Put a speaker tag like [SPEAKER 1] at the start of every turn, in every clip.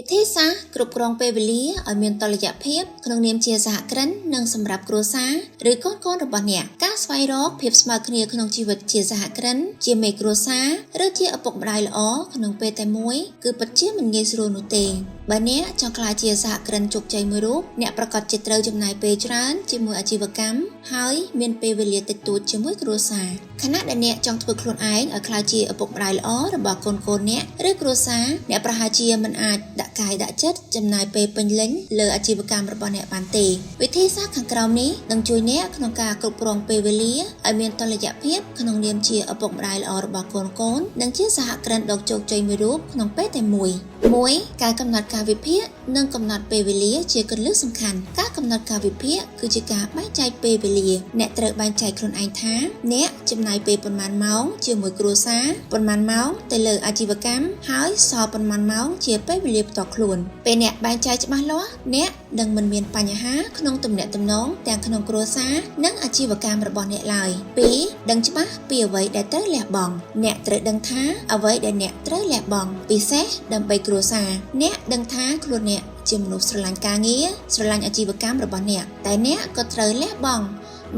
[SPEAKER 1] វិធីសាស្ត្រគ្រប់គ្រងពេលវេលាឲ្យមានតុល្យភាពក្នុងនាមជាសហគ្រិននិងសម្រាប់គ្រួសារឬកូនៗរបស់អ្នកការស្វែងរកភាពស្មើគ្នាក្នុងជីវិតជាសហគ្រិនជាមេគ្រួសារឬជាឪពុកម្ដាយល្អក្នុងពេលតែមួយគឺពិតជាមិនងាយស្រួលនោះទេបើអ្នកចង់ក្លាយជាសហគ្រិនជោគជ័យមួយរូបអ្នកប្រកាសជាត្រូវចំណាយពេលច្រើនជាមួយអាជីវកម្មហើយមានពេលវេលាតិចតួចជាមួយគ្រួសារខណៈដែលអ្នកចង់ធ្វើខ្លួនឯងឲ្យក្លាយជាឪពុកម្ដាយល្អរបស់កូនៗអ្នកឬគ្រួសារអ្នកប្រហែលជាមិនអាចដាក់កាយដាក់ចិត្តចំណាយពេលពេញលេញលើអាជីវកម្មរបស់អ្នកបានទេវិធីសាស្ត្រខាងក្រោមនេះនឹងជួយអ្នកក្នុងការគ្រប់គ្រងពេលវេលាឲ្យមានតុល្យភាពក្នុងនាមជាឪពុកម្ដាយល្អរបស់កូនៗនិងជាសហគ្រិនដ៏ជោគជ័យមួយរូបក្នុងពេលតែមួយ1ការកំណត់កាលវិភាគនិងកំណត់ពេលវេលាជាគន្លឹះសំខាន់ការកំណត់កាលវិភាគគឺជាការបែងចែកពេលវេលាអ្នកត្រូវបែងចែកខ្លួនឯងថាអ្នកចំណាយពេលប៉ុន្មានម៉ោងជាមួយគ្រួសារប៉ុន្មានម៉ោងទៅលើអាជីវកម្មហើយសល់ប៉ុន្មានម៉ោងជាពេលវេលាផ្ទាល់ខ្លួនពេលអ្នកបែងចែកច្បាស់លាស់អ្នកនឹងមិនមានបញ្ហាក្នុងទំនាក់ទំនងទាំងក្នុងគ្រួសារនិងអាជីវកម្មរបស់អ្នកឡើយ2ដឹងច្បាស់ពីអ្វីដែលត្រូវលះបង់អ្នកត្រូវដឹងថាអ្វីដែលអ្នកត្រូវលះបង់ពិសេសដើម្បីគ្រួសារអ្នកដឹងថាខ្លួនអ្នកជាមនុស្សស្រឡាញ់ការងារស្រឡាញ់អាជីវកម្មរបស់អ្នកតែអ្នកក៏ត្រូវលះបង់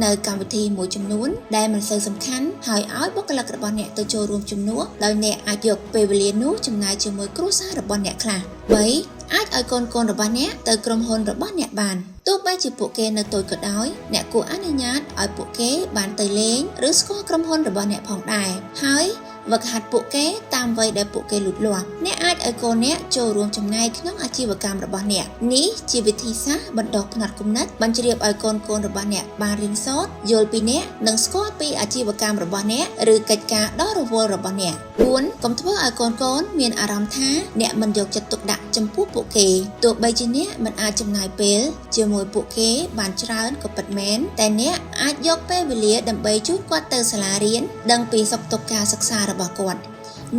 [SPEAKER 1] នៅកម្មវិធីមួយចំនួនដែលមិនសូវសំខាន់ហើយឲ្យបុគ្គលិករបស់អ្នកទៅចូលរួមជំនួសដោយអ្នកអាចយកពេលវេលានោះចំណាយជាមួយគ្រួសាររបស់អ្នកខ្លះ3អាចឲ្យកូនៗរបស់អ្នកទៅក្រុមហ៊ុនរបស់អ្នកបានទោះបីជាពួកគេនៅតូចក៏ដោយអ្នកគួរអនុញ្ញាតឲ្យពួកគេបានទៅលេងឬស្គាល់ក្រុមហ៊ុនរបស់អ្នកផងដែរហើយវឹកហាត់ពួកគេតាមវ័យដែលពួកគេលូតលាស់អ្នកអាចឲ្យកូនអ្នកចូលរួមចំណែកក្នុងអាជីវកម្មរបស់អ្នកនេះជាវិធីសាស្ត្របណ្ដុះផ្នត់គំនិតបញ្ជ្រាបឲ្យកូនៗរបស់អ្នកបានរៀនសូត្រយល់ពីអ្នកនិងស្គាល់ពីអាជីវកម្មរបស់អ្នកឬកិច្ចការដ៏រវល់របស់អ្នក4កុំធ្វើឲ្យកូនៗមានអារម្មណ៍ថាអ្នកមិនយកចិត្តទុកដាក់ចំពោះពួកគេទោះបីជាអ្នកមិនអាចចំណាយពេលជាមួយពួកគេបានច្រើនក៏ពិតមែនតែអ្នកអាចយកពេលវេលាដើម្បីជួយគាត់ទៅសាលារៀនដឹងពីសុខទុក្ខការសិក្សារបស់គាត់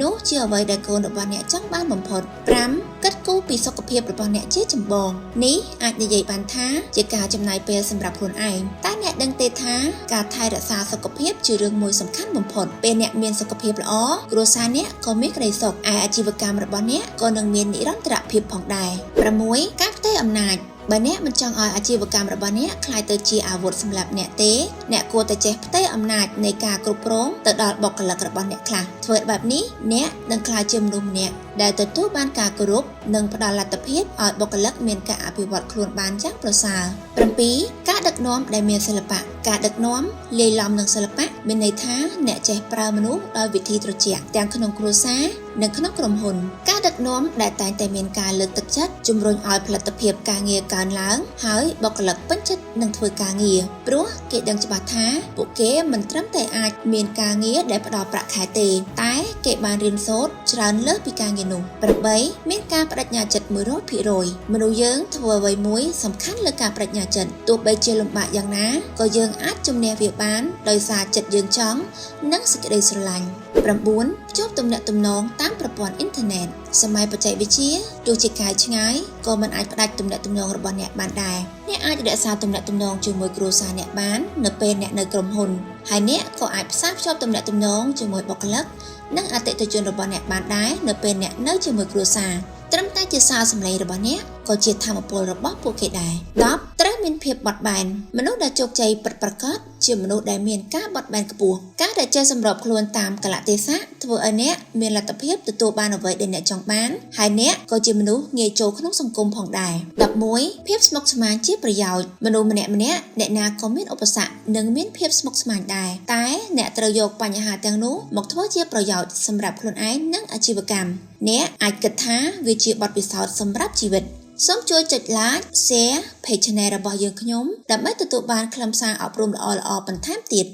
[SPEAKER 1] នោះជាអ្វីដែលកូនរបស់អ្នកចង់បានបំផុត5គិតគូរពីសុខភាពរបស់អ្នកជាចម្បងនេះអាចនិយាយបានថាជាការចំណាយពេលសម្រាប់ខ្លួនឯងតែអ្នកដឹងទេថាការថែរក្សាសុខភាពជារឿងមួយសំខាន់បំផុតពេលអ្នកមានសុខភាពល្អគ្រួសារអ្នកក៏មានក្តីសុខឯអាជីវកម្មរបស់អ្នកក៏នឹងមាននិរន្តរភាពផងដែរ6ការផ្ទេរអំណាចបើអ្នកមិនចង់ឲ្យអាជីវកម្មរបស់អ្នកក្លាយទៅជាអាវុធសម្រាប់អ្នកទេអ្នកគួរតែចេះផ្ទេរអំណាចនៃការគ្រប់គ្រងទៅដល់បុគ្គលិករបស់អ្នកខ្លះធ្វើបែបនេះអ្នកនឹងក្លាយជាមនុស្សម្នាក់ដែលទទួលបានការគោរពនិងផ្ដល់លទ្ធភាពឲ្យបុគ្គលិកមានការអភិវឌ្ឍខ្លួនបានយ៉ាងប្រសើរ7ការដឹកនាំដែលមានសិល្បៈការដឹកនាំលាយឡំនឹងសិល្បៈមានន័យថាអ្នកចេះប្រើមនុស្សដោយវិធីត្រជាក់ទាំងក្នុងគ្រួសារនិងក្នុងក្រុមហ៊ុនការដឹកនាំដែលតែងតែមានការលើកទឹកចិត្តជំរុញឲ្យផលិតភាពការងារកើនឡើងហើយបុគ្គលិកពេញចិត្តនឹងធ្វើការងារព្រោះគេដឹងច្បាស់ថាពួកគេមិនត្រឹមតែអាចមានការងារដែលផ្ដល់ប្រាក់ខែទេតែគេបានរៀនសូត្រច្រើនលើសពីការងារនោះ8មានការបដិញ្ញាចិត្ត 100% មនុស្សយើងធ្វើអ្វីមួយសំខាន់លើការបដិញ្ញាចិត្តទោះបីជាលំបាកយ៉ាងណាក៏យើងអាចជំនះវាបានដោយសារចិត្តយើងចង់និងសេចក្តីស្រឡាញ់9ភ្ជាប់ទំនាក់ទំនងតាមប្រព័ន្ធអ៊ីនធឺណិតសម័យបច្ចេកវិទ្យាទោះជាកាយឆ្ងាយក៏មិនអាចផ្ដាច់ទំនាក់ទំនងរបស់អ្នកបានដែរអ្នកអាចរក្សាទំនាក់ទំនងជាមួយគ្រួសារអ្នកបាននៅពេលអ្នកនៅក្រុមហ៊ុនហើយអ្នកក៏អាចផ្សារភ្ជាប់ទំនាក់ទំនងជាមួយបុគ្គលិកនិងអតិថិជនរបស់អ្នកបានដែរនៅពេលអ្នកនៅជាមួយគ្រួសារត្រឹមតែជាសារសម្លេងរបស់អ្នកក៏ជាធម៌ពលរបស់ពួកគេដែរ10ត្រូវមានភាពបត់បែនមនុស្សដែលជោគជ័យពិតប្រាកដជាមនុស្សដែលមានការបត់បែនខ្ពស់ការដែលចេះសម្របខ្លួនតាមកលៈទេសៈធ្វើឲ្យអ្នកមានលទ្ធភាពទទួលបានអ្វីដែលអ្នកចង់បានហើយអ្នកក៏ជាមនុស្សងាយចូលក្នុងសង្គមផងដែរ11ភាពស្មុគស្មាញជាប្រយោជន៍មនុស្សម្នាក់អ្នកណាក៏មានឧបសគ្គនិងមានភាពស្មុគស្មាញដែរតែអ្នកត្រូវយកបញ្ហាទាំងនោះមកធ្វើជាប្រយោជន៍សម្រាប់ខ្លួនឯងនិងអាជីវកម្មអ្នកអាចគិតថាវាជាបទពិសោធន៍សម្រាប់ជីវិតសូមជួយចុច like share page channel របស់យើងខ្ញុំដើម្បីទទួលបានខ្លឹមសារអប់រំល្អៗបន្ថែមទៀត